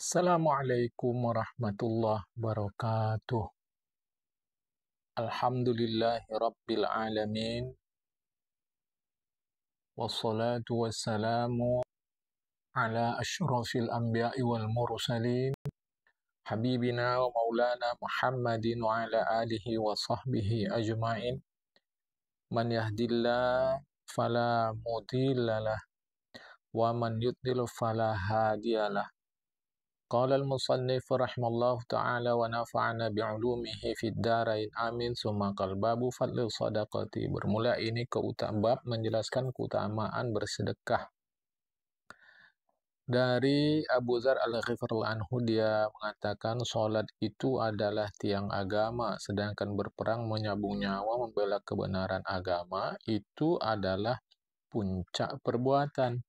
Assalamualaikum warahmatullahi wabarakatuh. Alhamdulillahi rabbil alamin. Wassalatu wassalamu ala asyrafil anbiya'i wal mursalin. Habibina wa maulana Muhammadin wa ala alihi wa sahbihi ajma'in. Man yahdillah fala mudhillalah wa man yudlil fala hadiyalah. Qala al-musannif rahimallahu ta'ala wa nafa'ana bi'ulumihi fid darain amin summa qalbabu fadlil sadaqati. Bermula ini bab menjelaskan keutamaan bersedekah. Dari Abu Dzar Al-Ghifari anhu, dia mengatakan salat itu adalah tiang agama, sedangkan berperang menyambung nyawa membela kebenaran agama itu adalah puncak perbuatan.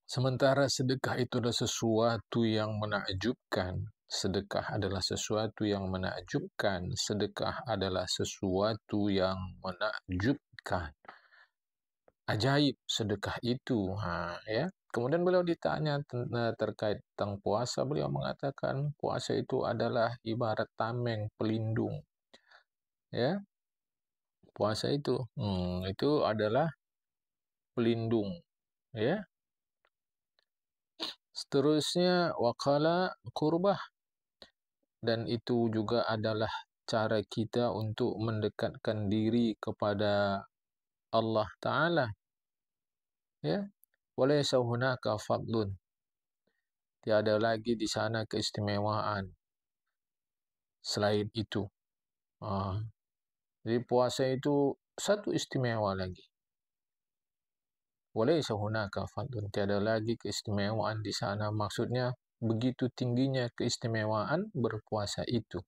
Sementara sedekah itu adalah sesuatu yang menakjubkan. Sedekah adalah sesuatu yang menakjubkan. Sedekah adalah sesuatu yang menakjubkan. Ajaib sedekah itu. Ya. Kemudian beliau ditanya terkait tentang puasa. Beliau mengatakan puasa itu adalah ibarat tameng pelindung. Ya. Puasa itu adalah pelindung. Ya. Seterusnya waqala qurbah, dan itu juga adalah cara kita untuk mendekatkan diri kepada Allah Ta'ala. Ya, walaysa hunaka fadlun, tiada lagi di sana keistimewaan selain itu. Jadi puasa itu satu istimewa lagi. Walaysa hunaka fadlun, tiada lagi keistimewaan di sana. Maksudnya begitu tingginya keistimewaan berpuasa itu.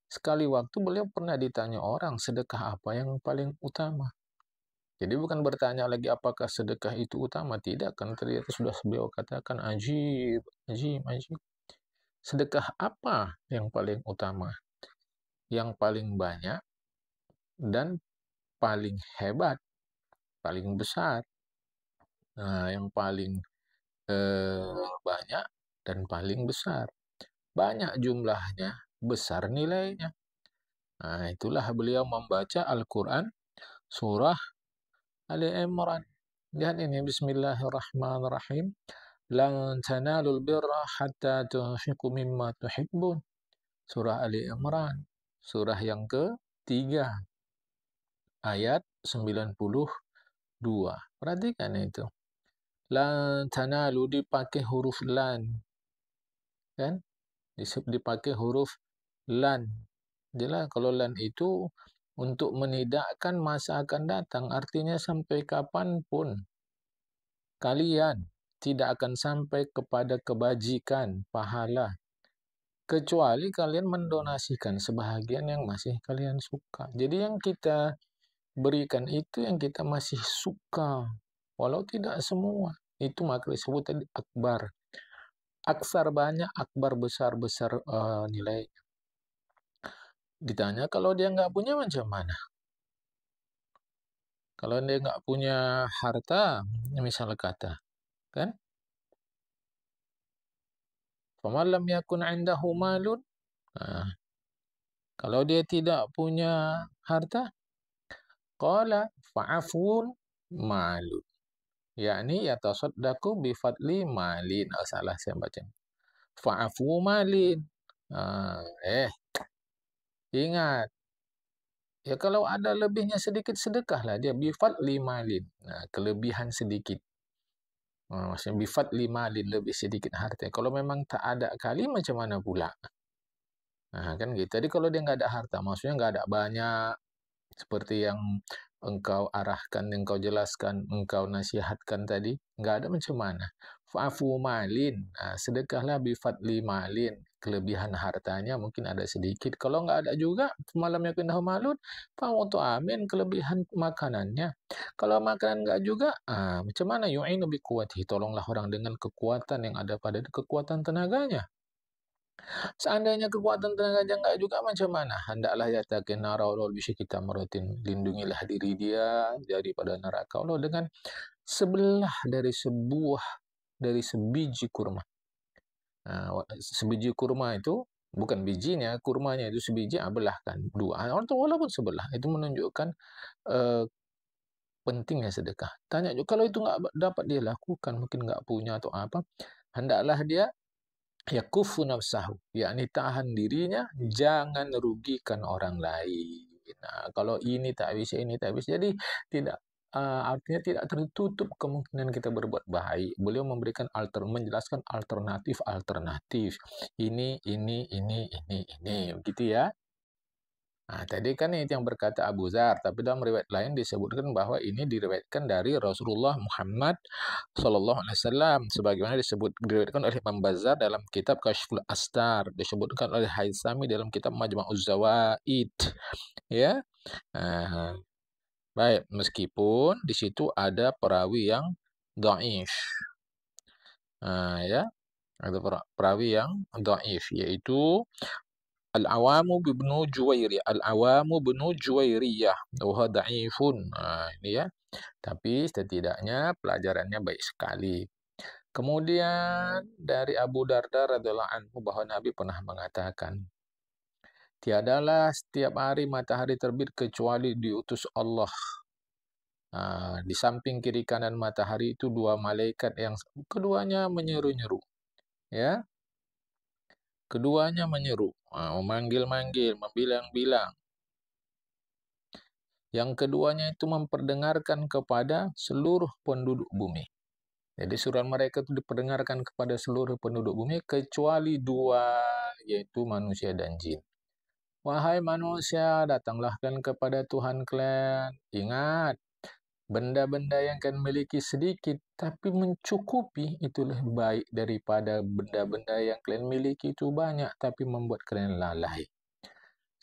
Sekali waktu beliau pernah ditanya orang, sedekah apa yang paling utama? Jadi bukan bertanya lagi apakah sedekah itu utama, tidak, kan ternyata sudah beliau katakan ajib. Sedekah apa yang paling utama? Yang paling banyak dan paling hebat, paling besar. Yang paling banyak dan paling besar. Banyak jumlahnya, besar nilainya. Itulah beliau membaca Al-Quran surah Ali Imran. Lihat ini, bismillahirrahmanirrahim. Lan tanalul birra hatta tunfiqu mimma tuhibbun. Surah Ali Imran, surah yang ke-3, ayat 92. Perhatikan itu. Lan tanalu dipakai huruf lan. Kan? Dipakai huruf lan. Jelas kalau lan itu untuk menidakkan masa akan datang, artinya sampai kapanpun kalian tidak akan sampai kepada kebajikan, pahala, kecuali kalian mendonasikan sebahagian yang masih kalian suka. Jadi yang kita berikan itu yang kita masih suka, walau tidak semua. Itu maka disebut tadi akbar. Aksar banyak, akbar besar-besar nilainya. Ditanya kalau dia nggak punya macam mana? Kalau dia nggak punya harta, misalnya kata, kan? Faman lam yakun indahu malun. Kalau dia tidak punya harta, qala fa'afun malun. Yakni yatasaddaqu bi fadli malin. Salah saya baca. Fa'afu malin. Ingat. Ya kalau ada lebihnya sedikit, sedekahlah dia bi fadli malin. Kelebihan sedikit. Maksudnya bi fadli malin, lebih sedikit harta. Kalau memang tak ada kali, macam mana pula? Kan gitu. Jadi kalau dia nggak ada harta, maksudnya nggak ada banyak, seperti yang engkau arahkan, engkau jelaskan, engkau nasihatkan tadi, nggak ada macam mana. Fa'afu malin, sedekahlah bifadli malin, kelebihan hartanya mungkin ada sedikit. Kalau nggak ada juga, malam yakinnahu malun, fa'utu amin, kelebihan makanannya. Kalau makanan nggak juga, macam mana? Yu'inu biquwatihi, tolonglah orang dengan kekuatan yang ada pada kekuatan tenaganya. Seandainya kekuatan tenaga enggak juga, macam mana? Hendaklah yatakin nara'ul bisa kita merutin. Lindungilah diri dia daripada neraka Allah dengan sebelah dari sebiji kurma. Sebiji kurma itu, bukan bijinya, kurmanya itu sebiji, belahkan dua. Atau walaupun sebelah, itu menunjukkan eh, pentingnya sedekah. Tanya juga, kalau itu nggak dapat dia lakukan, mungkin nggak punya atau apa, hendaklah dia yakufu nafsahu, yakni tahan dirinya, jangan rugikan orang lain. Nah, kalau ini tak bisa, ini tak bisa, jadi tidak artinya tidak tertutup kemungkinan kita berbuat baik. Beliau memberikan menjelaskan alternatif. Ini, begitu ya. Nah, tadi kan itu yang berkata Abu Dzar, tapi dalam riwayat lain disebutkan bahwa ini diriwayatkan dari Rasulullah Muhammad Sallallahu Alaihi Wasallam, sebagaimana diriwayatkan oleh Imam Bazzar dalam kitab Kashful Astar, disebutkan oleh Haitsami dalam kitab Majma'uz Zawaid, ya. Nah, baik, meskipun di situ ada perawi yang dhaif, ya, ada perawi yang dhaif, yaitu Al-Awamu bibnu Juwairi, Al-Awamu bibnu Juwairiyah, wa dhaifun. Nah, ini ya. Tapi setidaknya pelajarannya baik sekali. Kemudian dari Abu Darda radhiyallahu anhu bahwa Nabi pernah mengatakan, tiadalah setiap hari matahari terbit kecuali diutus Allah. Di samping kiri kanan matahari itu dua malaikat yang keduanya menyeru-nyeru, ya. Keduanya menyeru, memanggil-manggil, membilang-bilang. Yang keduanya itu memperdengarkan kepada seluruh penduduk bumi. Jadi suruhan mereka itu diperdengarkan kepada seluruh penduduk bumi kecuali dua, yaitu manusia dan jin. Wahai manusia, datanglah kalian kepada Tuhan kalian. Ingat, benda-benda yang kalian miliki sedikit, tapi mencukupi, itu lebih baik daripada benda-benda yang kalian miliki itu banyak, tapi membuat kalian lalai.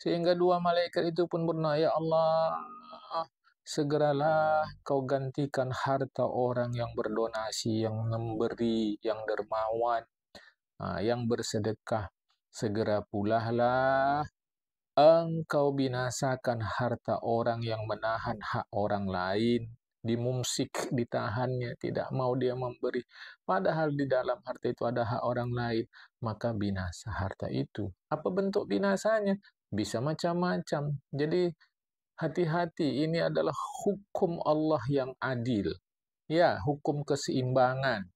Sehingga dua malaikat itu pun berdoa, ya Allah, segeralah kau gantikan harta orang yang berdonasi, yang memberi, yang dermawan, yang bersedekah. Segera pulalah engkau binasakan harta orang yang menahan hak orang lain, dimumsik, ditahannya, tidak mau dia memberi. Padahal di dalam harta itu ada hak orang lain, maka binasa harta itu. Apa bentuk binasanya? Bisa macam-macam. Jadi hati-hati, ini adalah hukum Allah yang adil. Ya, hukum keseimbangan.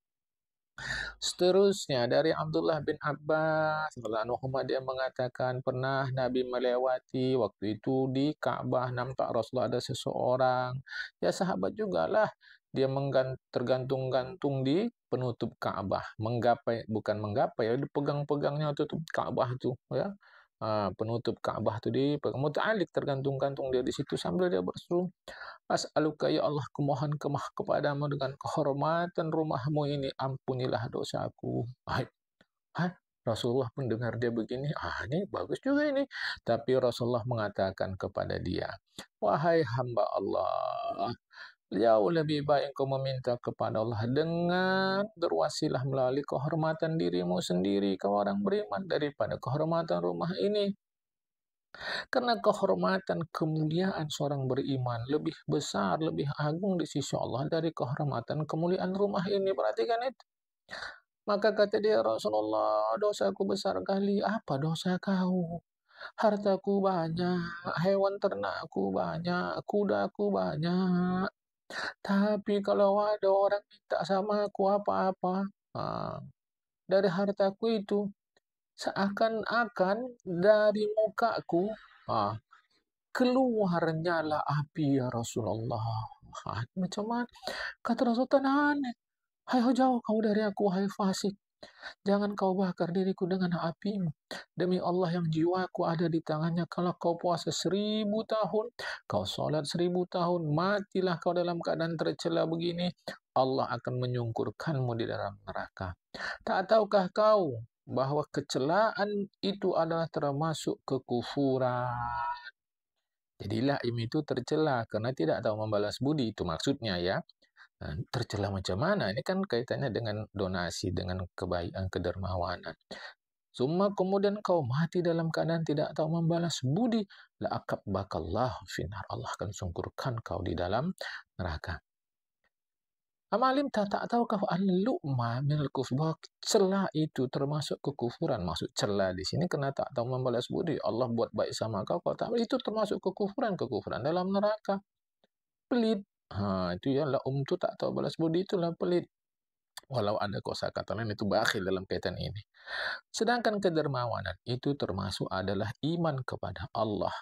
Seterusnya dari Abdullah bin Abbas radhiyallahu anhu, dia mengatakan pernah Nabi melewati waktu itu di Ka'bah, nampak Rasulullah ada seseorang, ya sahabat jugalah, dia tergantung-gantung di penutup Ka'bah, bukan menggapai, ya dipegang-pegangnya tutup Ka'bah itu, ya. Penutup Ka'bah itu dipegang, muta'alik, tergantung-gantung dia di situ sambil dia berseru, As'aluka ya Allah, kumohon kemah kepadamu dengan kehormatan rumahmu ini, ampunilah dosaku. Hai, Rasulullah pun dengar dia begini, ini bagus juga ini. Tapi Rasulullah mengatakan kepada dia, wahai hamba Allah, jauh lebih baik engkau meminta kepada Allah dengan berwasilah melalui kehormatan dirimu sendiri, kau orang beriman, daripada kehormatan rumah ini. Karena kehormatan, kemuliaan seorang beriman lebih besar, lebih agung di sisi Allah dari kehormatan, kemuliaan rumah ini. Perhatikan itu. Maka kata dia, Rasulullah, dosaku besar kali. Apa dosa kau? Hartaku banyak, hewan ternakku banyak, kudaku banyak. Tapi kalau ada orang minta sama aku apa-apa, dari hartaku itu, seakan-akan dari mukaku, keluarnya lah api ya Rasulullah. Macam mana? Kata Rasul, tenang. Hai, jauh kau dari aku, hai fasik. Jangan kau bakar diriku dengan apimu. Demi Allah yang jiwaku ada di tangannya. Kalau kau puasa 1000 tahun, kau sholat 1000 tahun, matilah kau dalam keadaan tercela begini, Allah akan menyungkurkanmu di dalam neraka. Tak tahukah kau bahwa kecelaan itu adalah termasuk kekufuran? Jadilah im itu tercela karena tidak tahu membalas budi, itu maksudnya ya. Tercela macam mana? Ini kan kaitannya dengan donasi, dengan kebaikan, kedermawanan. Summa kemudian kau mati dalam keadaan tidak tahu membalas budi, la akabbakallahu finar, Allah akan sungkurkan kau di dalam neraka. Amalim tak tahukah al-lu'ma minal kufur, bahwa celah itu termasuk kekufuran. Maksud celah di sini kena tak tahu membalas budi. Allah buat baik sama kau, kau tak, itu termasuk kekufuran dalam neraka. Pelit. Itu ya, laum tu tak tahu balas budi, itulah pelit. Walau ada kosakata lain, itu bakhil dalam kaitan ini. Sedangkan kedermawanan itu termasuk adalah iman kepada Allah.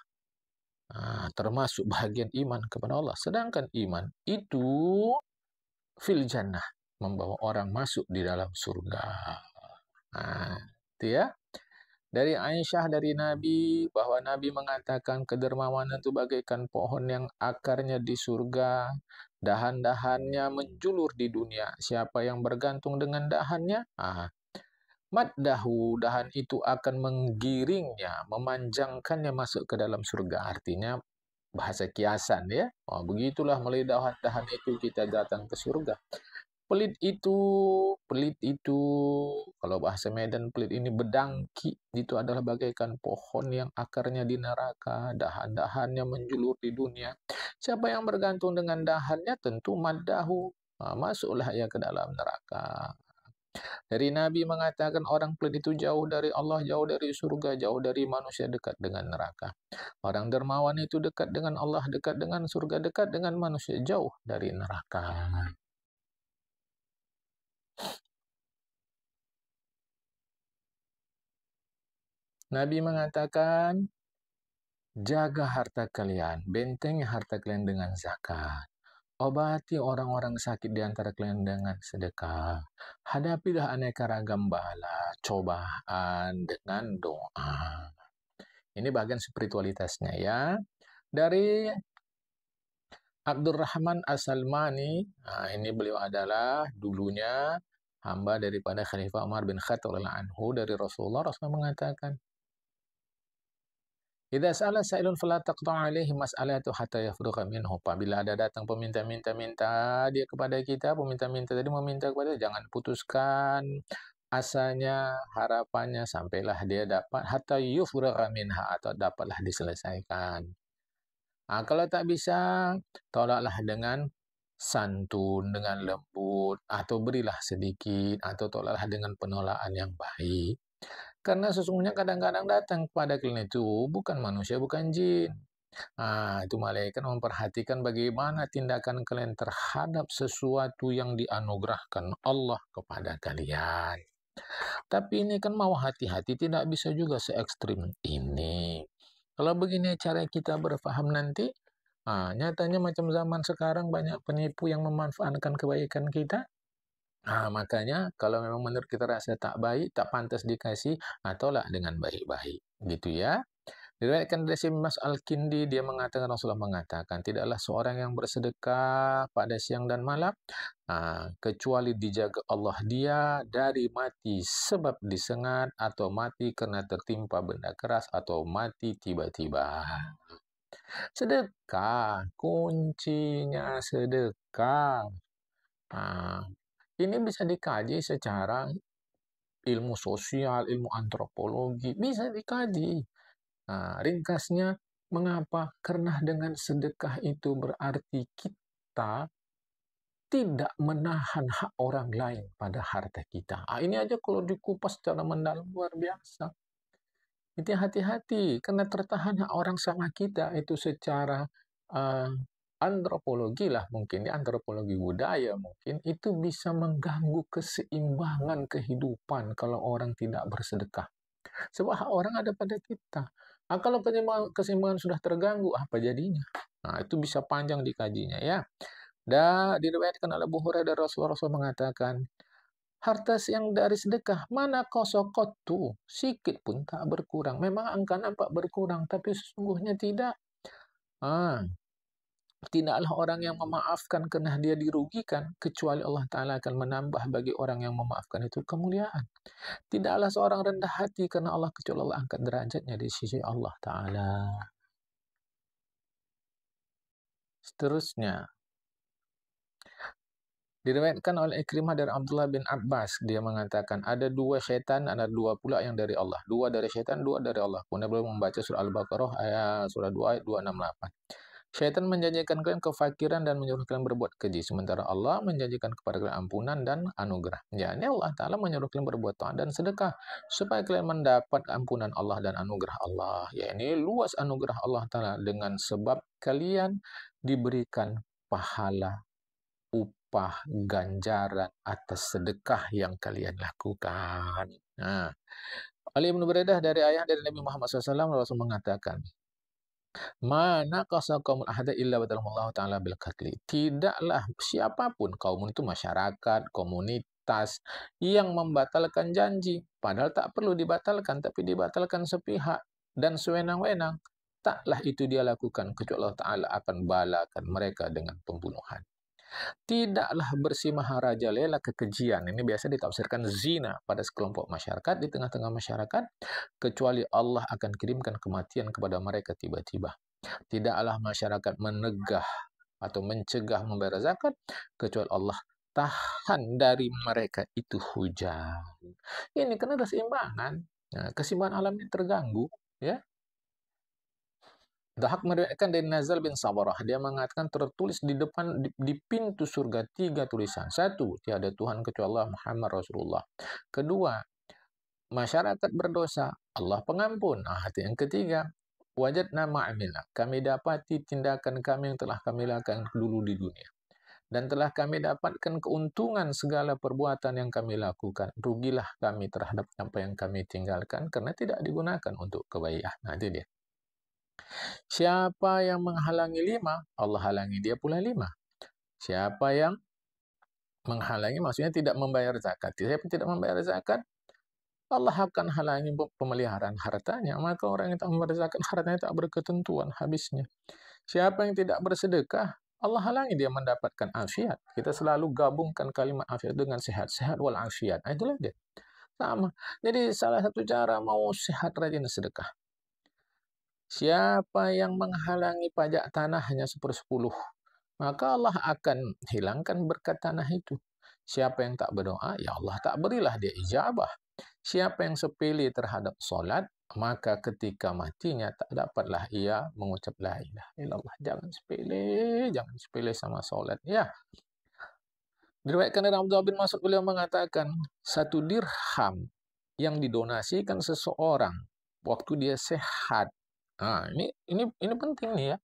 Termasuk bahagian iman kepada Allah. Sedangkan iman itu fil jannah, membawa orang masuk di dalam surga. Itu ya. Dari Aisyah, dari Nabi, bahwa Nabi mengatakan kedermawanan itu bagaikan pohon yang akarnya di surga, dahan-dahannya menjulur di dunia. Siapa yang bergantung dengan dahannya, maddahu, dahan itu akan menggiringnya, memanjangkannya masuk ke dalam surga. Artinya bahasa kiasan ya. Begitulah melalui dahan-dahan itu kita datang ke surga. Pelit itu, kalau bahasa Medan, pelit ini bedangki, itu adalah bagaikan pohon yang akarnya di neraka, dahan-dahannya menjulur di dunia. Siapa yang bergantung dengan dahannya, tentu maddahu, masuklah ia ke dalam neraka. Dari Nabi mengatakan orang pelit itu jauh dari Allah, jauh dari surga, jauh dari manusia, dekat dengan neraka. Orang dermawan itu dekat dengan Allah, dekat dengan surga, dekat dengan manusia, jauh dari neraka. Nabi mengatakan, jaga harta kalian, bentengi harta kalian dengan zakat. Obati orang-orang sakit di antara kalian dengan sedekah. Hadapilah aneka ragam bala, cobaan dengan doa. Ini bagian spiritualitasnya ya. Dari Abdurrahman As-Salmani, ini beliau adalah dulunya hamba daripada Khalifah Umar bin Khattab radhiyallahu anhu. Dari Rasulullah mengatakan, idza sa'ala sa'ilun fala taqta' alaihi mas'alatu hatta yafrugha minhu. Apabila ada datang peminta-minta dia kepada kita, peminta-minta tadi meminta kepada, jangan putuskan asanya, harapannya, sampailah dia dapat hatta yufrugha minha, atau dapatlah diselesaikan. Kalau tak bisa, tolaklah dengan santun, dengan lembut, atau berilah sedikit, atau tolaklah dengan penolakan yang baik. Karena sesungguhnya kadang-kadang datang kepada kalian itu bukan manusia, bukan jin. Itu malaikat memperhatikan bagaimana tindakan kalian terhadap sesuatu yang dianugerahkan Allah kepada kalian. Tapi ini kan mau hati-hati, tidak bisa juga se-ekstrim ini. Kalau begini cara kita berfaham nanti, nyatanya macam zaman sekarang banyak penipu yang memanfaatkan kebaikan kita. Makanya kalau memang menurut kita rasa tak baik, tak pantas dikasih, tolak dengan baik-baik. Gitu ya. Diriwayatkan dari Mas Al-Kindi, dia mengatakan, Rasulullah mengatakan, tidaklah seorang yang bersedekah pada siang dan malam, kecuali dijaga Allah dia dari mati sebab disengat, atau mati karena tertimpa benda keras, atau mati tiba-tiba. Sedekah, kuncinya sedekah. Ini bisa dikaji secara ilmu sosial, ilmu antropologi, bisa dikaji. Ringkasnya, mengapa? Karena dengan sedekah itu berarti kita tidak menahan hak orang lain pada harta kita. Ini aja kalau dikupas secara mendalam luar biasa. Itu hati-hati, karena tertahan hak orang sama kita itu secara antropologi lah mungkin, antropologi budaya mungkin, itu bisa mengganggu keseimbangan kehidupan kalau orang tidak bersedekah. Sebab hak orang ada pada kita. Kalau keseimbangan sudah terganggu, apa jadinya? Itu bisa panjang dikajinya ya. Dan diriwayatkan oleh Abu Hurairah dari Rasulullah mengatakan, harta yang dari sedekah, mana kosokotu, sikit pun tak berkurang. Memang angka nampak berkurang, tapi sesungguhnya tidak. Tidaklah orang yang memaafkan karena dia dirugikan, kecuali Allah Ta'ala akan menambah bagi orang yang memaafkan itu kemuliaan. Tidaklah seorang rendah hati karena Allah, kecuali Allah angkat derajatnya di sisi Allah Ta'ala. Seterusnya, diriwayatkan oleh Ikrimah dari Abdullah bin Abbas, dia mengatakan, ada dua syaitan, ada dua pula yang dari Allah. Dua dari syaitan, dua dari Allah. Kemudian beliau membaca surah Al-Baqarah, surah 2 ayat 268. Syaitan menjanjikan kalian kefakiran dan menyuruh kalian berbuat keji, sementara Allah menjanjikan kepada kalian ampunan dan anugerah. Ya, ini Allah Ta'ala menyuruh kalian berbuat taat dan sedekah, supaya kalian mendapat ampunan Allah dan anugerah Allah. Ya, ini luas anugerah Allah Ta'ala dengan sebab kalian diberikan pahala, upah, ganjaran atas sedekah yang kalian lakukan. Nah, Ali bin Buraidah dari ayah dari Nabi Muhammad SAW, Rasul mengatakan, mana qaumul ahada illa badalahullahu ta'ala bil qatli. Tidaklah siapapun, kaum itu masyarakat, komunitas, yang membatalkan janji, padahal tak perlu dibatalkan, tapi dibatalkan sepihak dan sewenang-wenang, taklah itu dia lakukan, kecuali Allah Ta'ala akan balakan mereka dengan pembunuhan. Tidaklah bersih maharajalela kekejian. Ini biasa ditafsirkan zina pada sekelompok masyarakat, di tengah-tengah masyarakat, kecuali Allah akan kirimkan kematian kepada mereka tiba-tiba. Tidaklah masyarakat menegah atau mencegah membayar zakat, kecuali Allah tahan dari mereka itu hujan. Ini kan ada keseimbangan. Nah, keseimbangan alamnya terganggu, ya. Dahak meriwayatkan dari Nazal bin Sabarah, dia mengatakan tertulis di depan di pintu surga 3 tulisan. 1, tiada Tuhan kecuali Allah, Muhammad Rasulullah. 2, masyarakat berdosa, Allah pengampun. Yang ketiga, wajadna ma'amilna, kami dapati tindakan kami yang telah kami lakukan dulu di dunia. Dan telah kami dapatkan keuntungan segala perbuatan yang kami lakukan. Rugilah kami terhadap apa yang kami tinggalkan, karena tidak digunakan untuk kebaikan. Nah, itu dia. Siapa yang menghalangi 5, Allah halangi dia pula 5. Siapa yang menghalangi, maksudnya tidak membayar zakat. Siapa yang tidak membayar zakat, Allah akan halangi pemeliharaan hartanya. Maka orang yang tak membayar zakat, hartanya tak berketentuan habisnya. Siapa yang tidak bersedekah, Allah halangi dia mendapatkan afiat. Kita selalu gabungkan kalimat afiat dengan sehat. Sehat wal afiat. Nah, itulah dia. Sama. Jadi salah satu cara mau sehat, rajin sedekah. Siapa yang menghalangi pajak tanah hanya 1/10, maka Allah akan hilangkan berkat tanah itu. Siapa yang tak berdoa, ya Allah tak berilah dia ijabah. Siapa yang sepele terhadap solat, maka ketika matinya tak dapatlah ia mengucap la ilaha illallah. Jangan sepele sama solat. Ya, diriwayatkan dari Abdullah bin Mas'ud, beliau mengatakan, 1 dirham yang didonasikan seseorang waktu dia sehat. Ini penting nih ya.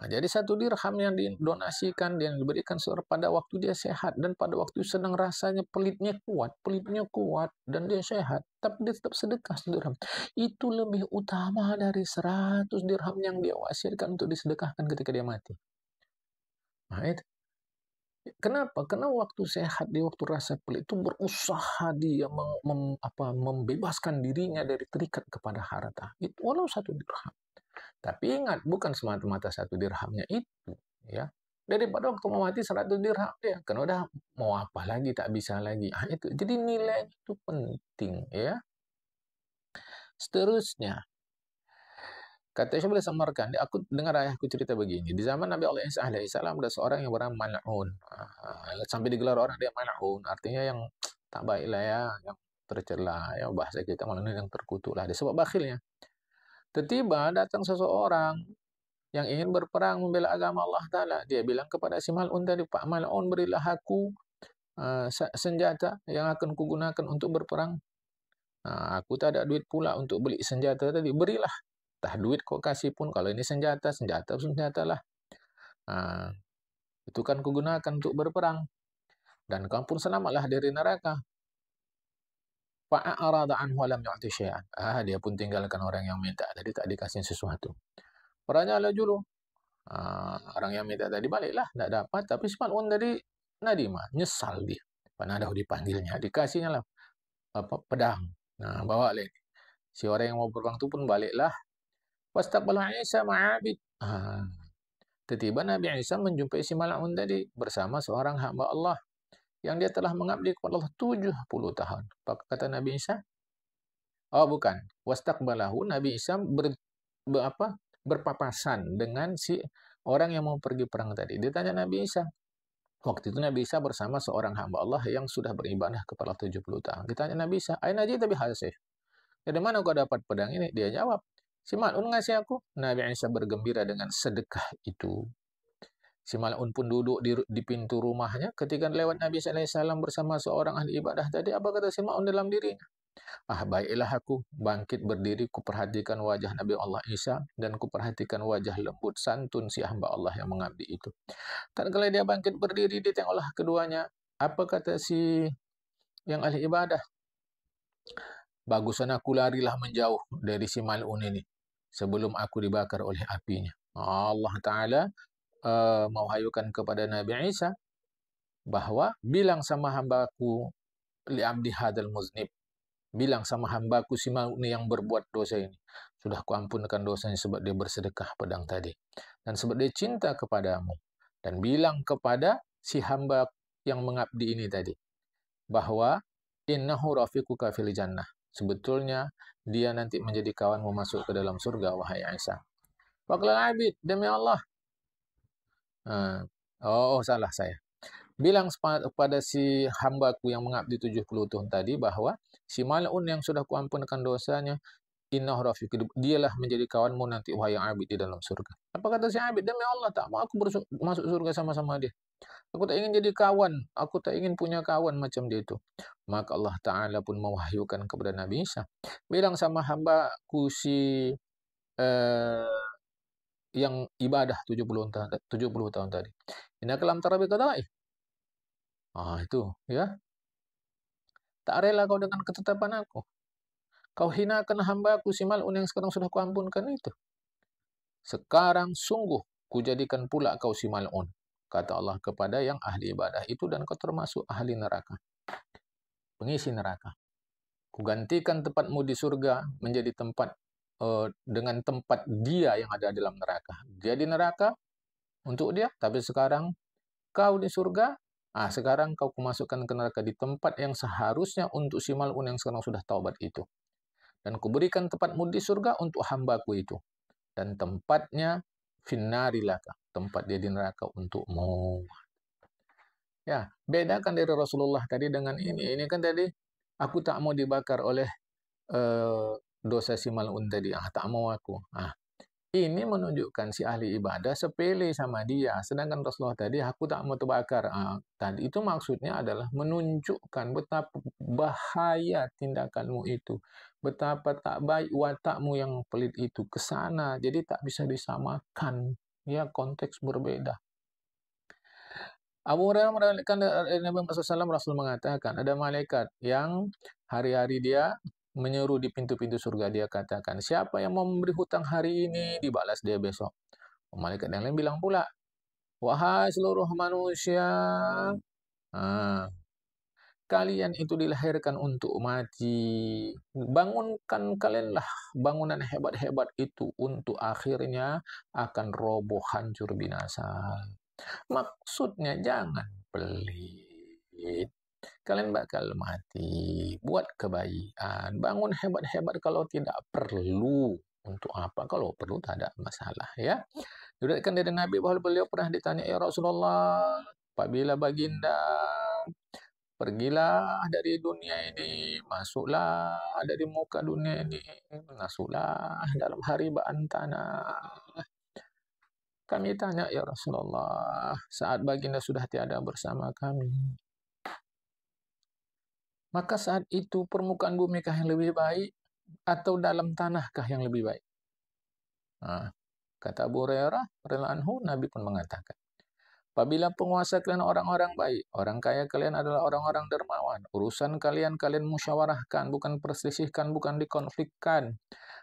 Jadi 1 dirham yang didonasikan, yang diberikan seorang pada waktu dia sehat, dan pada waktu sedang rasanya pelitnya kuat, dan dia sehat, tapi dia tetap sedekah 1 dirham. Itu lebih utama dari 100 dirham yang dia wasiatkan untuk disedekahkan ketika dia mati. Nah, itu. Kenapa? Karena waktu sehat, di waktu rasa pelit itu berusaha dia membebaskan dirinya dari terikat kepada harta. Itu walau 1 dirham. Tapi ingat, bukan semata-mata 1 dirhamnya itu, ya. Daripada waktu mau mati 100 dirham dia, kan udah mau apa lagi, tak bisa lagi. Itu. Jadi nilai itu penting, ya. Seterusnya, kata Syekh boleh samarkan, aku dengar ayahku cerita begini. Di zaman Nabi Allah Isa alaihissalam ada seorang yang bernama Mal'un. Sampai digelar orang dia Mal'un, artinya yang tak baik lah ya, yang tercela, ya bahasa kita maksudnya yang terkutuk lah, disebab bakhilnya. Tiba-tiba datang seseorang yang ingin berperang membela agama Allah Ta'ala. Dia bilang kepada si Mal'un tadi, Pak Mal'un, berilah aku senjata yang akan kugunakan untuk berperang. Aku tak ada duit pula untuk beli senjata tadi. Berilah. Tah duit kau kasih pun, kalau ini senjata lah. Itu kan kugunakan untuk berperang. Dan kau pun selamatlah dari neraka. Fa'arada anhu lam yu'ti syai'an. Dia pun tinggalkan orang yang minta tadi, tak dikasih sesuatu. Orangnya lajulu. Orang yang minta tadi baliklah, tidak dapat. Tapi si Mal'un tadi nadima, nyesal dia. Panadah dipanggilnya, dikasihnya lah pedang. Bawa lagi. Si orang yang mau berperang itu pun baliklah. Wastaqbala Isa ma'abid. Tiba-tiba Nabi Isa menjumpai si Mal'un tadi bersama seorang hamba Allah yang dia telah mengabdi kepada Allah 70 tahun. Kata Nabi Isa, bukan. Wastaqbalahu, Nabi Isa berpapasan dengan si orang yang mau pergi perang tadi. Dia tanya Nabi Isa. Waktu itu Nabi Isa bersama seorang hamba Allah yang sudah beribadah kepada 70 tahun. Ditanya Nabi Isa, "Aina jita bihadzal sayf?" Dari mana kau dapat pedang ini? Dia jawab, Si Mal'un ngasih aku. Nabi Isa bergembira dengan sedekah itu. Si Mal'un pun duduk di pintu rumahnya. Ketika lewat Nabi SAW bersama seorang ahli ibadah tadi, apa kata si Mal'un dalam dirinya? Ah, baiklah aku bangkit berdiri, kuperhatikan wajah Nabi Allah Isa, dan kuperhatikan wajah lembut santun si hamba Allah yang mengabdi itu. Tatkala dia bangkit berdiri, ditengoklah keduanya. Apa kata si yang ahli ibadah? Bagusan aku larilah menjauh dari si Mal'un ini sebelum aku dibakar oleh apinya. Allah Ta'ala mewahayukan kepada Nabi Isa bahwa bilang sama hambaku li'abdi hadal muznib, bilang sama hambaku si Mal'un yang berbuat dosa ini, sudah kuampunkan dosanya sebab dia bersedekah pedang tadi dan sebab dia cinta kepadamu. Dan bilang kepada si hamba yang mengabdi ini tadi bahwa innahu rafiquka fil jannah, sebetulnya dia nanti menjadi kawanmu masuk ke dalam surga, wahai Isa. Waqala abid, demi Allah. Salah saya. Bilang kepada si hambaku yang mengabdi 70 tahun tadi bahwa si Mal'un yang sudah kuampunkan dosanya, innahu rafiq, dialah menjadi kawanmu nanti, wahai abid, di dalam surga. Apa kata si abid? Demi Allah, tak mau aku masuk surga sama-sama dia. Aku tak ingin jadi kawan, aku tak ingin punya kawan macam dia itu. Maka Allah Ta'ala pun mewahyukan kepada Nabi Isa, bilang sama hambaku si yang ibadah 70 tahun tadi, inna kalam tarabi qada'i. Itu ya, tak rela kau dengan ketetapan aku. Kau hinakan hambaku si Mal'un yang sekarang sudah kuampunkan itu. Sekarang sungguh kujadikan pula kau si Mal'un, kata Allah kepada yang ahli ibadah itu, dan kau termasuk ahli neraka, pengisi neraka. Kugantikan tempatmu di surga menjadi tempat dengan tempat dia yang ada dalam neraka. Dia di neraka untuk dia, tapi sekarang kau di surga. Sekarang kau kumasukkan ke neraka di tempat yang seharusnya untuk si Mal'un yang sekarang sudah taubat itu. Dan kuberikan tempatmu di surga untuk hambaku itu. Dan tempatnya finnari laka, tempat dia di neraka untukmu. Ya, bedakan dari Rasulullah tadi dengan ini. Ini kan tadi, aku tak mau dibakar oleh dosa si Mal'un tadi. Tak mau aku. Ini menunjukkan si ahli ibadah sepele sama dia. Sedangkan Rasulullah tadi, aku tak mau terbakar. Tadi itu maksudnya adalah menunjukkan betapa bahaya tindakanmu itu. Betapa tak baik watakmu yang pelit itu ke sana. Jadi tak bisa disamakan. Ya, konteks berbeda. Abu Hurairah meriwayatkan dari Nabi Muhammad SAW, Rasul mengatakan, ada malaikat yang hari-hari dia menyeru di pintu-pintu surga. Dia katakan, siapa yang mau memberi hutang hari ini, dibalas dia besok. Malaikat yang lain bilang pula, wahai seluruh manusia, kalian itu dilahirkan untuk mati. Bangunkan kalianlah bangunan hebat-hebat itu untuk akhirnya akan roboh, hancur, binasa. Maksudnya jangan pelit. Kalian bakal mati. Buat kebaikan. Bangun hebat-hebat kalau tidak perlu. Untuk apa? Kalau perlu tak ada masalah, ya. Diriwayatkan dari Nabi bahwa beliau pernah ditanya, ya Rasulullah, apabila baginda pergilah dari dunia ini, masuklah dari muka dunia ini, masuklah dalam haribaan tanah. Kami tanya, ya Rasulullah, saat baginda sudah tiada bersama kami, maka saat itu permukaan bumi kah yang lebih baik atau dalam tanahkah yang lebih baik? Kata Abu Hurairah radhiyallahu anhu, Nabi pun mengatakan, apabila penguasa kalian orang-orang baik, orang kaya kalian adalah orang-orang dermawan, urusan kalian musyawarahkan, bukan perselisihkan, bukan dikonflikkan,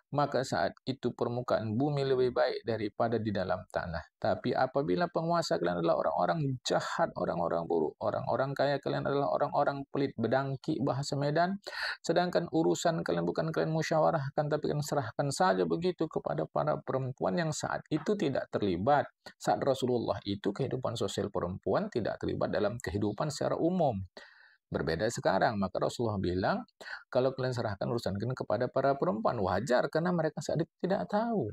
maka saat itu permukaan bumi lebih baik daripada di dalam tanah. Tapi apabila penguasa kalian adalah orang-orang jahat, orang-orang buruk, orang-orang kaya kalian adalah orang-orang pelit, bedangki bahasa Medan, sedangkan urusan kalian bukan kalian musyawarahkan, tapi kalian serahkan saja begitu kepada para perempuan yang saat itu tidak terlibat. Saat Rasulullah itu kehidupan sosial perempuan tidak terlibat dalam kehidupan secara umum. Berbeda sekarang, maka Rasulullah bilang, kalau kalian serahkan urusan kalian kepada para perempuan, wajar karena mereka saat itu tidak tahu.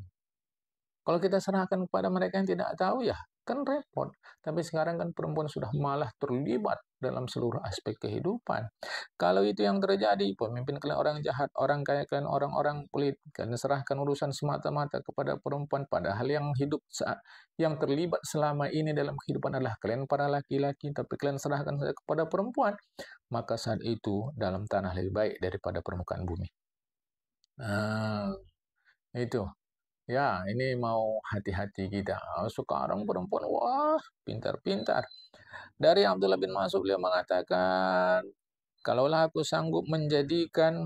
Kalau kita serahkan kepada mereka yang tidak tahu, ya Kan repot. Tapi sekarang kan perempuan sudah malah terlibat dalam seluruh aspek kehidupan. Kalau itu yang terjadi, pemimpin kalian orang jahat, orang kaya kalian orang-orang pelit, kalian serahkan urusan semata-mata kepada perempuan, padahal yang hidup yang terlibat selama ini dalam kehidupan adalah kalian para laki-laki, tapi kalian serahkan saja kepada perempuan, maka saat itu dalam tanah lebih baik daripada permukaan bumi. Nah, itu. Ya, ini mau hati-hati kita. Sekarang perempuan, wah, pintar-pintar. Dari Abdullah bin Mas'ud beliau mengatakan, kalaulah aku sanggup menjadikan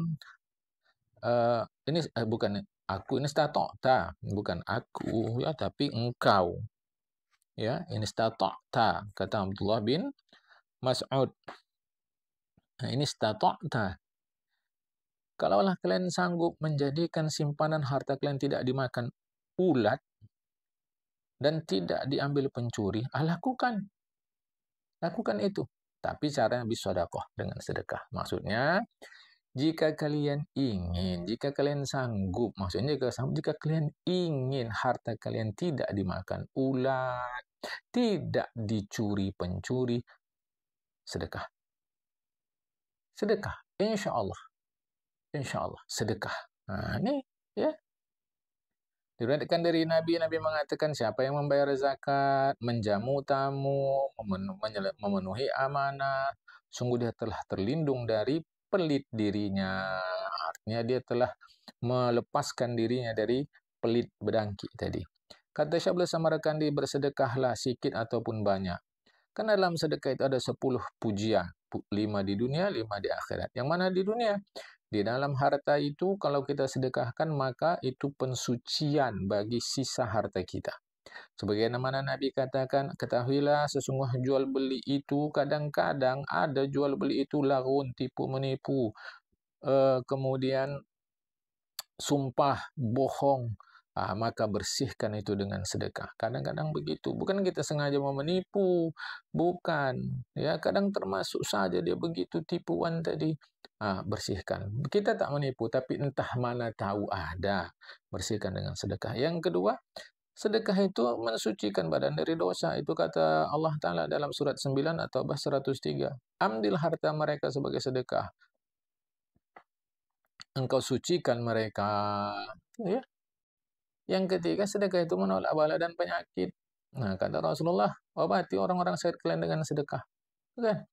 ini bukan aku ini statokta, bukan aku ya, tapi engkau. Ya, ini statokta kata Abdullah bin Mas'ud. Nah, ini statokta. Kalaulah kalian sanggup menjadikan simpanan harta kalian tidak dimakan ulat dan tidak diambil pencuri, lakukan. Lakukan itu. Tapi caranya bisodakoh, dengan sedekah. Maksudnya, jika kalian ingin, jika kalian sanggup, maksudnya jika kalian ingin harta kalian tidak dimakan ulat, tidak dicuri pencuri, sedekah. Sedekah. Insya Allah. Insya Allah. Sedekah. Nah, ini ya. Diriwayatkan dari Nabi, Nabi mengatakan siapa yang membayar zakat, menjamu tamu, memenuhi amanah, sungguh dia telah terlindung dari pelit dirinya. Artinya dia telah melepaskan dirinya dari pelit bedangki tadi. Kata Syabla Samarkandi, bersedekahlah sedikit ataupun banyak. Karena dalam sedekah itu ada 10 pujian. 5 di dunia, 5 di akhirat. Yang mana di dunia? Di dalam harta itu, kalau kita sedekahkan, maka itu pensucian bagi sisa harta kita. Sebagaimana Nabi katakan, ketahuilah sesungguhnya jual beli itu kadang-kadang ada jual beli itu lagun, tipu menipu, kemudian sumpah bohong, maka bersihkan itu dengan sedekah. Kadang-kadang begitu, bukan kita sengaja mau menipu, bukan. Ya, kadang termasuk saja dia begitu tipuan tadi. Bersihkan. Kita tak menipu, tapi entah mana tahu ada. Bersihkan dengan sedekah. Yang kedua, sedekah itu mensucikan badan dari dosa. Itu kata Allah Ta'ala dalam surat 9 atau Bah 103. Ambil harta mereka sebagai sedekah. Engkau sucikan mereka. Ya. Yang ketiga, sedekah itu menolak bala dan penyakit. Nah, kata Rasulullah, obati orang-orang sakit kalian dengan sedekah. Kan?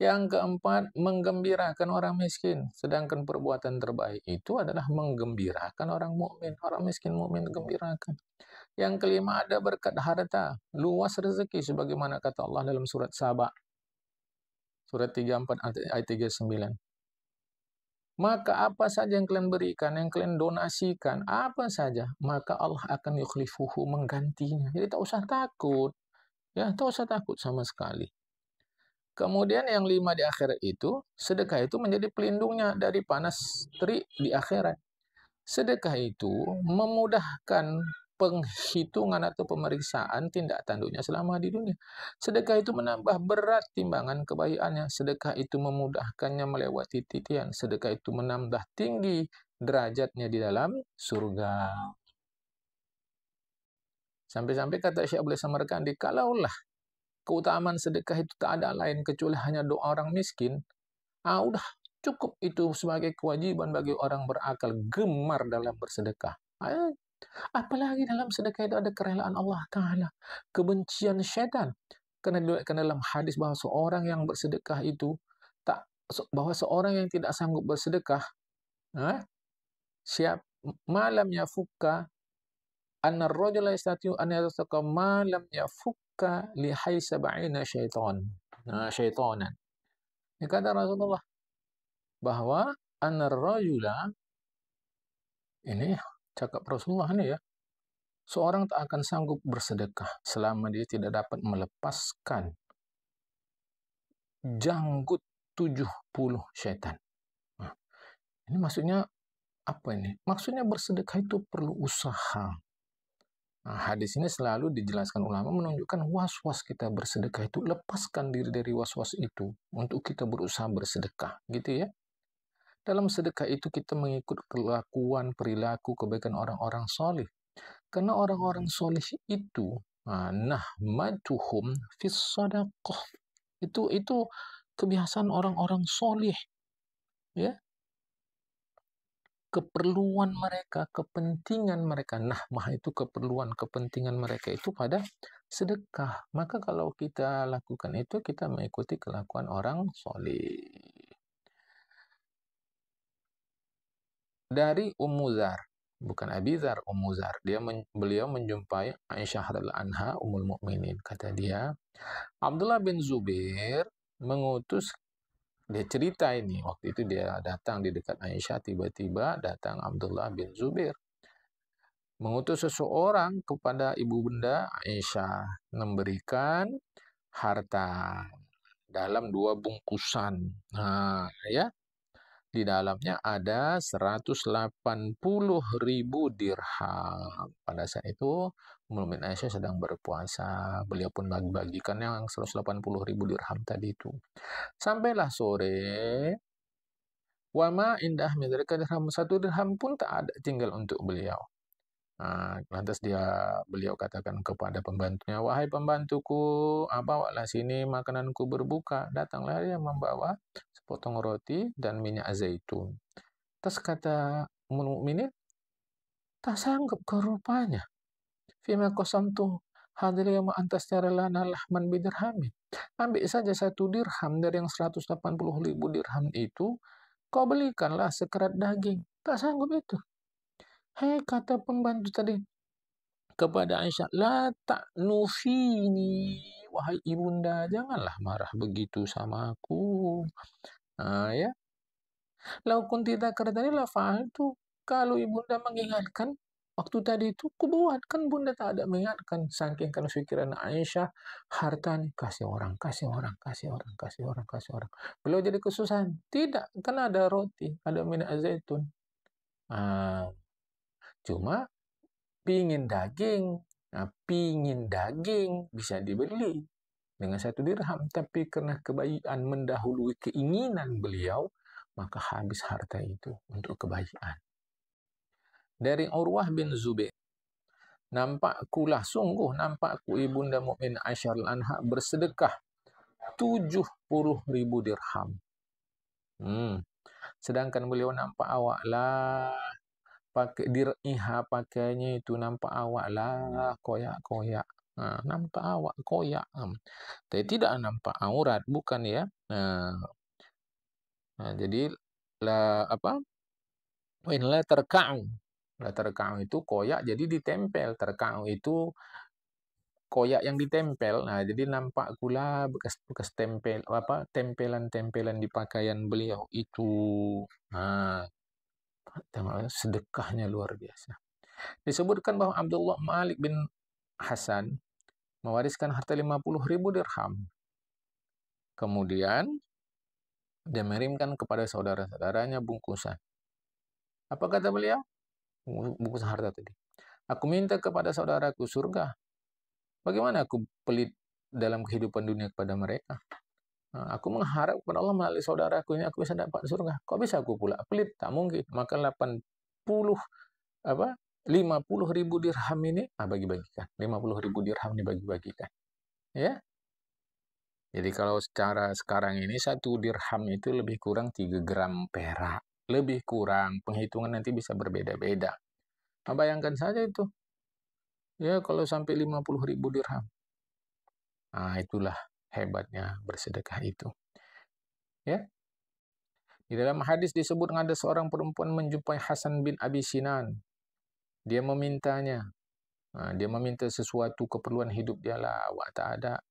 Yang keempat, menggembirakan orang miskin. Sedangkan perbuatan terbaik itu adalah menggembirakan orang mukmin, orang miskin mukmin gembirakan. Yang kelima, ada berkat harta, luas rezeki sebagaimana kata Allah dalam surat Saba, surat 34 ayat 39. Maka apa saja yang kalian berikan, yang kalian donasikan, apa saja, maka Allah akan yukhlifuhu, menggantinya. Jadi tak usah takut. Ya, tak usah takut sama sekali. Kemudian yang 5 di akhirat itu, sedekah itu menjadi pelindungnya dari panas terik di akhirat. Sedekah itu memudahkan penghitungan atau pemeriksaan tindak tanduknya selama di dunia. Sedekah itu menambah berat timbangan kebaikannya. Sedekah itu memudahkannya melewati titian. Sedekah itu menambah tinggi derajatnya di dalam surga. Sampai-sampai kata Syekh Abdul Samarkandi, kalaulah keutamaan sedekah itu tak ada lain kecuali hanya doa orang miskin, udah cukup itu sebagai kewajiban bagi orang berakal gemar dalam bersedekah. Apalagi dalam sedekah itu ada kerelaan Allah Ta'ala, kebencian syaitan. Karena dalam hadis bahwa seorang yang bersedekah itu, bahwa seorang yang tidak sanggup bersedekah, malam yafukka, anna ar-rajula yastati'u an yatasaqa malam yafukka lihai sab'ina syaitanan. Ini kata Rasulullah, bahwa anna ar-rajula, ini cakap Rasulullah ini ya, seorang tak akan sanggup bersedekah selama dia tidak dapat melepaskan janggut 70 syaitan. Nah, ini maksudnya apa ini? Maksudnya bersedekah itu perlu usaha. Nah, hadis ini selalu dijelaskan ulama menunjukkan was-was kita bersedekah itu, lepaskan diri dari was-was itu untuk kita berusaha bersedekah, gitu ya. Dalam sedekah itu kita mengikut kelakuan, perilaku, kebaikan orang-orang soleh. Karena orang-orang soleh itu Nahmatuhum fis sadaqah. Itu kebiasaan orang-orang soleh, ya. Keperluan mereka, kepentingan mereka. Nahmah itu keperluan, kepentingan mereka itu pada sedekah. Maka kalau kita lakukan itu, kita mengikuti kelakuan orang soleh. Dari Ummu Dzar, bukan Abi Dzar, Ummu Dzar. Beliau menjumpai Aisyah radhiyallahu anha, Ummul Mukminin. Kata dia, Abdullah bin Zubair mengutus, dia cerita ini, waktu itu dia datang di dekat Aisyah, tiba-tiba datang Abdullah bin Zubair mengutus seseorang kepada ibu bunda Aisyah memberikan harta dalam 2 bungkusan. Nah, ya, di dalamnya ada 180.000 dirham. Pada saat itu Ummul Mukminin Aisyah sedang berpuasa. Beliau pun bagi-bagikan yang 180.000 dirham tadi itu. Sampailah sore, wama indah min dirham, 1 dirham pun tak ada tinggal untuk beliau. Lantas beliau katakan kepada pembantunya, wahai pembantuku, bawalah sini makananku berbuka. Datanglah dia membawa sepotong roti dan minyak zaitun. Terus kata Ummul Mukminin, tak sanggup kau rupanya. Fima qasamtu hadhil yawma antastara lana lahman bidirhamin. Ambil saja 1 dirham dari yang 180.000 dirham itu, kau belikanlah sekerat daging. Tak sanggup itu. Hei, kata pembantu tadi kepada Aisyah, la ta'nufini, wahai ibunda, janganlah marah begitu sama aku. Ya. Lau kunti dzakartani la fa'altu. Kalau ibunda mengingatkan waktu tadi itu, kubuat. Kan bunda tak ada mengingatkan. Saking kan pikiran Aisyah, harta nih, kasih orang, kasih orang, kasih orang, kasih orang, kasih orang. Beliau jadi kesusahan. Tidak, kan ada roti, ada minyak zaitun. Cuma pingin daging. Pingin daging bisa dibeli dengan 1 dirham. Tapi karena kebaikan mendahului keinginan beliau, maka habis harta itu untuk kebaikan. Dari Urwah bin Zubair, nampakku ibunda mukmin Aisyah anha bersedekah 70.000 dirham. Sedangkan beliau nampak awak lah, pakai dir'iha, pakainya itu nampak awak lah, koyak-koyak. Nampak awak koyak. Tapi tidak nampak aurat, bukan ya. Jadi inilah terka'u. Terka'u itu koyak jadi ditempel. Terka'u itu koyak yang ditempel. Jadi nampak pula bekas tempelan-tempelan di pakaian beliau itu. Sedekahnya luar biasa. Disebutkan bahwa Abdullah Malik bin Hasan mewariskan harta 50.000 dirham. Kemudian dia mengirimkan kepada saudara-saudaranya bungkusan. Apa kata beliau? Bungkusan harta tadi. Aku minta kepada saudaraku surga. Bagaimana aku pelit dalam kehidupan dunia kepada mereka? Aku mengharap kepada Allah melalui saudaraku ini aku bisa dapat surga. Kok bisa aku pula pelit? Tak mungkin. Maka 50.000 dirham ini bagi-bagikan. 50.000 dirham ini bagi-bagikan. Ya. Jadi kalau secara sekarang ini 1 dirham itu lebih kurang 3 gram perak. Lebih kurang. Penghitungan nanti bisa berbeda-beda. Bayangkan saja itu. Ya, kalau sampai 50.000 dirham. Itulah hebatnya bersedekah itu. Ya. Di dalam hadis disebut ada seorang perempuan menjumpai Hasan bin Abi Sinan. Dia memintanya. Dia meminta sesuatu keperluan hidup dia lah. Awak tak ada.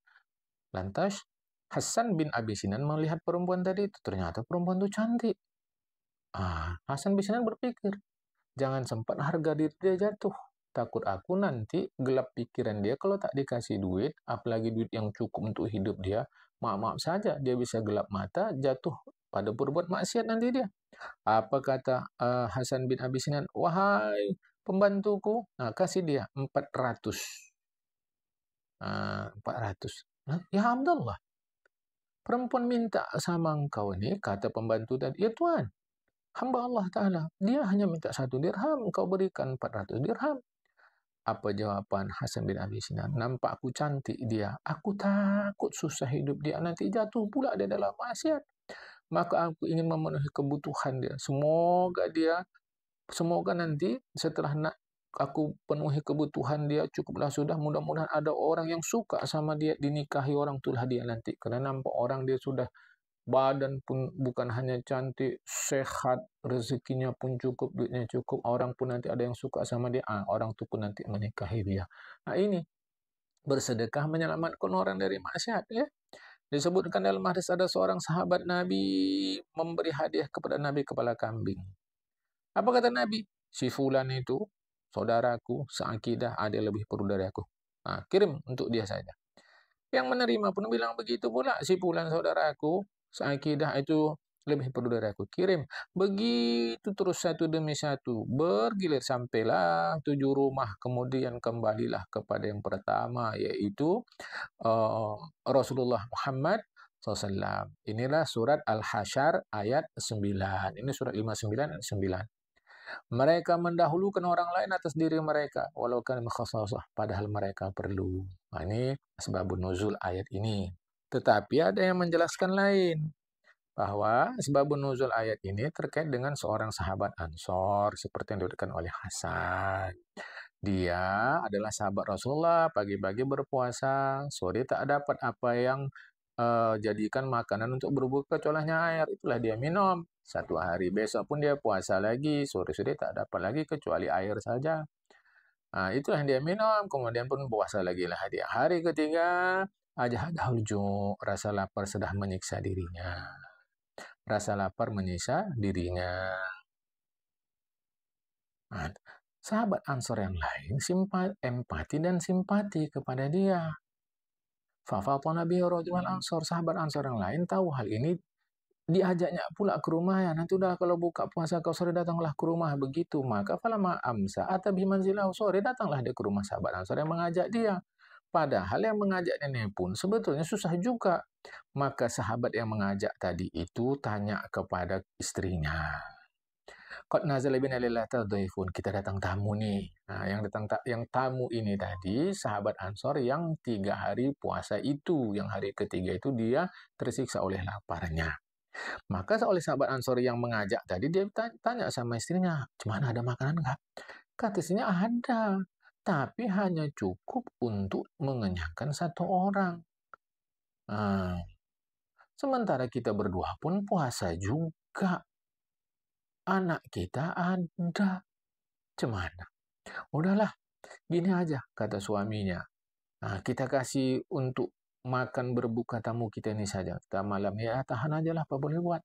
Lantas Hasan bin Abi Sinan melihat perempuan tadi itu. Ternyata perempuan itu cantik. Hasan bin Sinan berpikir, jangan sempat harga diri dia jatuh. Takut aku nanti gelap pikiran dia kalau tak dikasih duit, apalagi duit yang cukup untuk hidup dia. Maaf saja, dia bisa gelap mata, jatuh pada berbuat maksiat nanti dia. Apa kata Hasan bin Abi Sinan? Wahai pembantuku, kasih dia 400. 400. Ya Abdullah, perempuan minta sama engkau ini, kata pembantu tadi, ya Tuhan, hamba Allah Ta'ala, dia hanya minta 1 dirham, engkau berikan 400 dirham. Apa jawaban Hasan bin Abi Sinan? Nampak aku cantik dia. Aku takut susah hidup dia. Nanti jatuh pula dia dalam maksiat. Maka aku ingin memenuhi kebutuhan dia. Semoga nanti setelah aku penuhi kebutuhan dia, cukuplah sudah. Mudah-mudahan ada orang yang suka sama dia, dinikahi orang itulah dia nanti. Karena nampak orang dia sudah badan pun bukan hanya cantik, sehat, rezekinya pun cukup, duitnya cukup. Orang pun nanti ada yang suka sama dia. Orang itu pun nanti menikahi dia. Ini bersedekah menyelamatkan orang dari maksiat, ya. Disebutkan dalam hadis ada seorang sahabat Nabi memberi hadiah kepada Nabi kepala kambing. Apa kata Nabi? Si fulan itu saudaraku, seakidah, ada lebih perlu dari aku. Kirim untuk dia saja. Yang menerima pun bilang begitu pula. Si fulan saudaraku, seakidah itu lebih perlu dari aku. Kirim. Begitu terus satu demi satu. Bergilir sampailah 7 rumah. Kemudian kembalilah kepada yang pertama, yaitu Rasulullah Muhammad SAW. Inilah surat Al-Hasyr ayat 9. Ini surat 59 ayat 9. Mereka mendahulukan orang lain atas diri mereka, walau kan khassasah, padahal mereka perlu. Ini sebabun nuzul ayat ini. Tetapi ada yang menjelaskan lain, bahwa sebabun nuzul ayat ini terkait dengan seorang sahabat Ansor, seperti yang diberikan oleh Hasan. Dia adalah sahabat Rasulullah, pagi-pagi berpuasa, sore tak dapat apa yang jadikan makanan untuk berbuka kecuali air. Itulah dia minum. Satu hari besok pun dia puasa lagi, sore-sore tak dapat lagi kecuali air saja. Itulah yang dia minum, kemudian pun puasa lagi lah dia. Hari ketiga, ajahadah hujung, rasa lapar sudah menyiksa dirinya. Rasa lapar menyiksa dirinya. Sahabat Ansor yang lain empati dan simpati kepada dia. Fafatana bihi rajulan Ansor, sahabat Ansor yang lain tahu hal ini, diajaknya pula ke rumahnya. Nanti udah kalau buka puasa kau sore datanglah ke rumah, begitu. Maka falama amsa atabi manzilahu, sore datanglah dia ke rumah sahabat Ansor yang mengajak dia. Padahal yang mengajak ini pun sebetulnya susah juga. Maka sahabat yang mengajak tadi itu tanya kepada istrinya. Qad nazala bina lailatul dhaifun, kita datang tamu nih. Yang tamu ini tadi sahabat Ansor yang 3 hari puasa itu, yang hari ketiga itu dia tersiksa oleh laparnya. Maka oleh sahabat Ansor yang mengajak tadi, dia tanya sama istrinya, "Gimana, ada makanan nggak?" Kata istrinya, "Ada, tapi hanya cukup untuk mengenyangkan 1 orang." Sementara kita berdua pun puasa juga. Anak kita ada. Cemana? Udahlah, gini aja, kata suaminya. Kita kasih untuk makan berbuka tamu kita ini saja. Kita malam, ya tahan aja lah, apa boleh buat.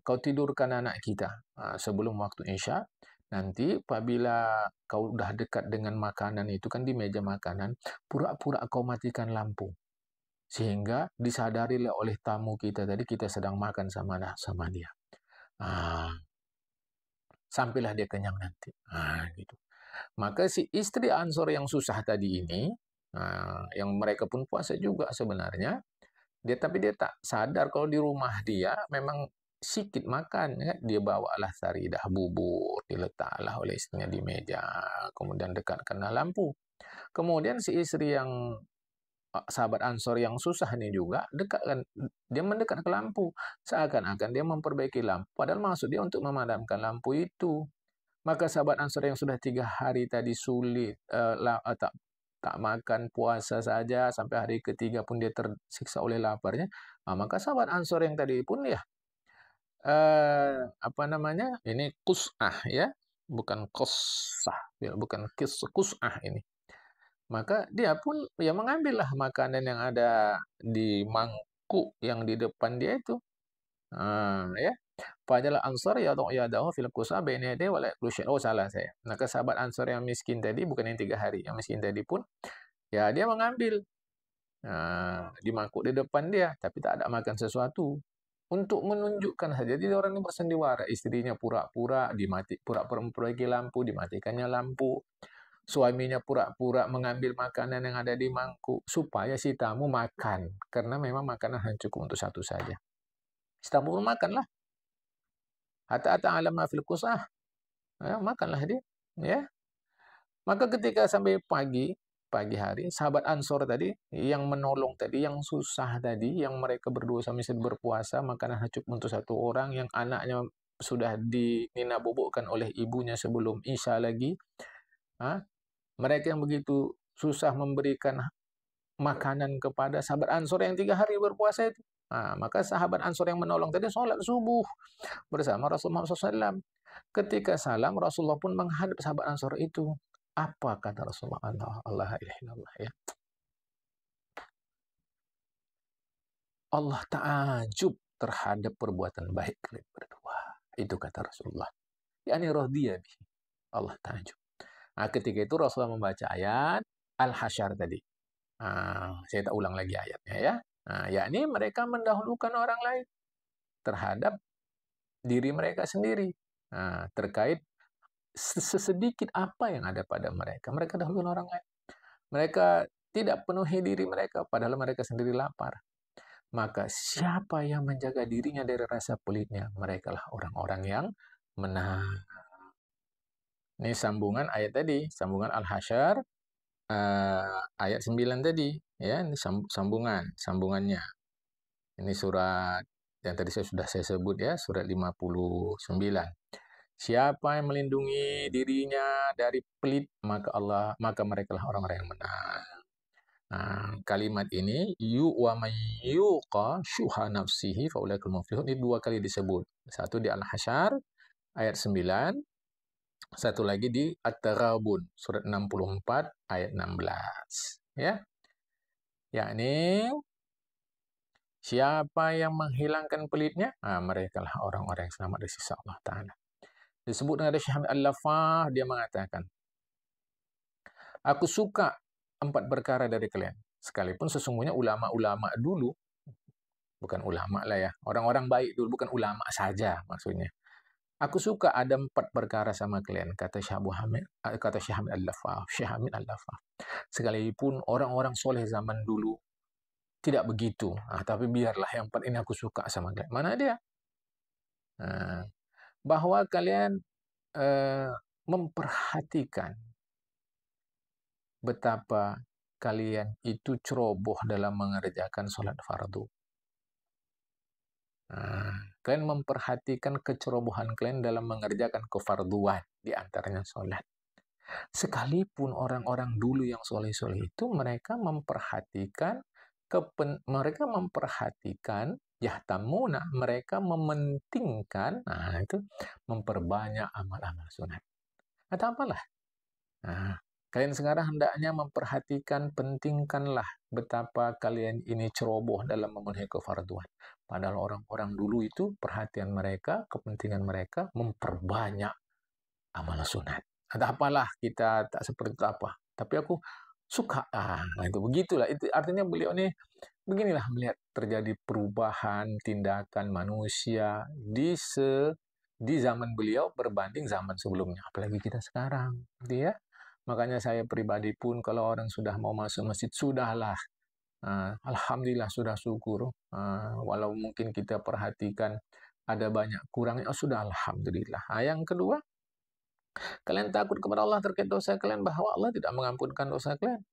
Kau tidurkan anak kita sebelum waktu Isya. Nanti apabila kau udah dekat dengan makanan itu kan di meja makanan, pura-pura kau matikan lampu. Sehingga disadarilah oleh tamu kita tadi kita sedang makan sama dia. Sampailah dia kenyang nanti. Gitu. Maka si istri Ansor yang susah tadi ini, yang mereka pun puasa juga sebenarnya, tapi dia tak sadar kalau di rumah dia memang sikit makan, ya. Dia bawalah saridah bubur, diletaklah oleh istrinya di meja, kemudian dekatkanlah lampu. Kemudian si istri yang sahabat Ansor yang susah ini juga dia mendekat ke lampu, seakan-akan dia memperbaiki lampu, padahal maksud dia untuk memadamkan lampu itu. Maka sahabat Ansor yang sudah 3 hari tadi sulit, tak makan, puasa saja, sampai hari ketiga pun dia tersiksa oleh laparnya. Maka sahabat Ansor yang tadi pun ya, ini kus'ah ya, bukan qusah, bukan kus'ah ini. Maka dia pun ya mengambillah makanan yang ada di mangkuk yang di depan dia itu. Ya. Fajal Ansar yadahu fil qusa baina yadayhi wa la yakulu. Oh, salah saya. Maka sahabat Ansar yang miskin tadi, bukan yang 3 hari, yang miskin tadi pun ya dia mengambil di mangkuk di depan dia, tapi tak ada makan sesuatu. Untuk menunjukkan saja, jadi orang ini bersandiwara, istrinya pura-pura memperbaiki lampu, dimatikannya lampu. Suaminya pura-pura mengambil makanan yang ada di mangkuk supaya si tamu makan, karena memang makanan hanya cukup untuk satu saja. Si tamu pun makanlah. Hatta alama fil qusah. Makanlah dia, ya. Maka ketika sampai pagi hari, sahabat Ansor tadi, yang menolong tadi, yang susah tadi, yang mereka berdua sambil berpuasa, makanan cukup untuk satu orang, yang anaknya sudah dinina bobokkan oleh ibunya sebelum Isya lagi, ah, mereka yang begitu susah memberikan makanan kepada sahabat Ansor yang 3 hari berpuasa itu. Maka sahabat Ansor yang menolong tadi sholat subuh bersama Rasulullah SAW. Ketika salam, Rasulullah pun menghadap sahabat Ansor itu. Apa kata Rasulullah? Allah ilaha illallah, ya. Allah ta'ajub terhadap perbuatan baik kalian berdua. Itu kata Rasulullah. Yani radhiya bihi. Allah ta'ajub. Ketika itu Rasulullah membaca ayat Al-Hasyr tadi. Saya tak ulang lagi ayatnya, ya. Yakni mereka mendahulukan orang lain terhadap diri mereka sendiri. Terkait sesedikit apa yang ada pada mereka. Mereka dahulukan orang lain. Mereka tidak penuhi diri mereka, padahal mereka sendiri lapar. Maka siapa yang menjaga dirinya dari rasa pelitnya? Mereka lah orang-orang yang menang. Ini sambungan ayat tadi, sambungan Al-Hasyr, ayat 9 tadi. Ya, ini sambungannya. Ini surat yang tadi sudah saya sebut, ya, surat 59. Siapa yang melindungi dirinya dari pelit, maka mereka lah orang-orang yang menang. Kalimat ini wa may yuqa syuha nafsihi faulaikal muflihun, ini 2 kali disebut. Satu di Al-Hasyr ayat 9, satu lagi di At-Taghabun surat 64 ayat 16, ya. Yakni siapa yang menghilangkan pelitnya, mereka lah orang-orang yang selamat dari siksa Allah Ta'ala. Disebut dengan Syekh Hamid Al-Lafah, dia mengatakan, aku suka 4 perkara dari kalian. Sekalipun sesungguhnya ulama-ulama dulu, bukan ulama lah ya, orang-orang baik dulu, bukan ulama saja maksudnya. Aku suka ada 4 perkara sama kalian, kata Syekh Hamid Al-Lafah. Syekh Hamid Al-Lafah. Sekalipun orang-orang soleh zaman dulu tidak begitu, tapi biarlah yang 4 ini aku suka sama kalian. Mana dia? Bahwa kalian memperhatikan betapa kalian itu ceroboh dalam mengerjakan sholat fardu. Kalian memperhatikan kecerobohan kalian dalam mengerjakan kefarduan, di antaranya sholat. Sekalipun orang-orang dulu yang soleh-soleh itu, mereka memperhatikan, yahtamuna, mereka mementingkan, itu memperbanyak amal-amal sunat. Atau apalah. Kalian sekarang hendaknya memperhatikan, pentingkanlah betapa kalian ini ceroboh dalam memenuhi kefarduan. Padahal orang-orang dulu itu perhatian mereka, kepentingan mereka memperbanyak amal sunat. Ada apalah kita tak seperti itu apa. Tapi aku suka. Itu begitulah. Itu artinya beliau ini beginilah melihat terjadi perubahan tindakan manusia di zaman beliau berbanding zaman sebelumnya. Apalagi kita sekarang, gitu ya. Makanya saya pribadi pun kalau orang sudah mau masuk masjid, sudahlah. Alhamdulillah, sudah syukur. Walau mungkin kita perhatikan ada banyak kurangnya, sudah alhamdulillah. Yang kedua, kalian takut kepada Allah terkait dosa kalian, bahwa Allah tidak mengampunkan dosa kalian.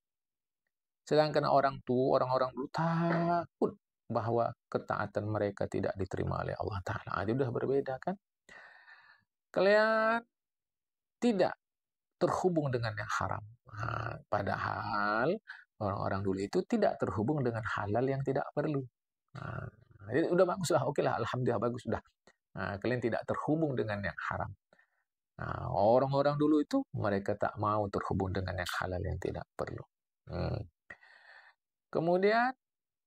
Sedangkan orang dulu takut bahwa ketaatan mereka tidak diterima oleh Allah Ta'ala. Itu sudah berbeda, kan? Kalian tidak terhubung dengan yang haram. Padahal orang-orang dulu itu tidak terhubung dengan halal yang tidak perlu. Jadi udah bagus lah, oke lah, alhamdulillah bagus sudah. Kalian tidak terhubung dengan yang haram. Orang-orang dulu itu mereka tak mau terhubung dengan yang halal yang tidak perlu. Kemudian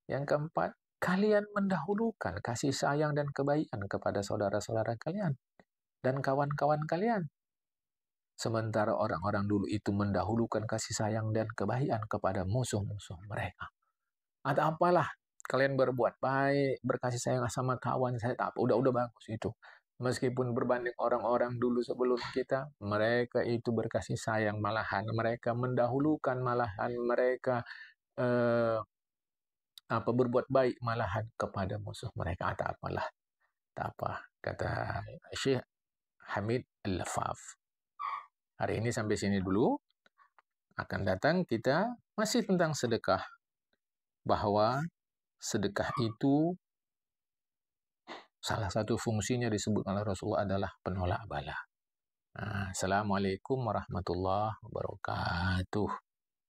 yang keempat, kalian mendahulukan kasih sayang dan kebaikan kepada saudara-saudara kalian dan kawan-kawan kalian. Sementara orang-orang dulu itu mendahulukan kasih sayang dan kebaikan kepada musuh-musuh mereka. Ada apalah kalian berbuat baik, berkasih sayang sama kawan saya, tak apa, udah bagus itu. Meskipun berbanding orang-orang dulu sebelum kita, mereka itu berkasih sayang, malahan mereka mendahulukan, malahan mereka berbuat baik malahan kepada musuh mereka. Tak apalah, tak apa, kata Syekh Hamid Al-Lafaf. Hari ini sampai sini dulu. akan datang kita masih tentang sedekah, bahwa sedekah itu salah satu fungsinya disebut oleh Rasulullah adalah penolak bala. Assalamualaikum warahmatullahi wabarakatuh.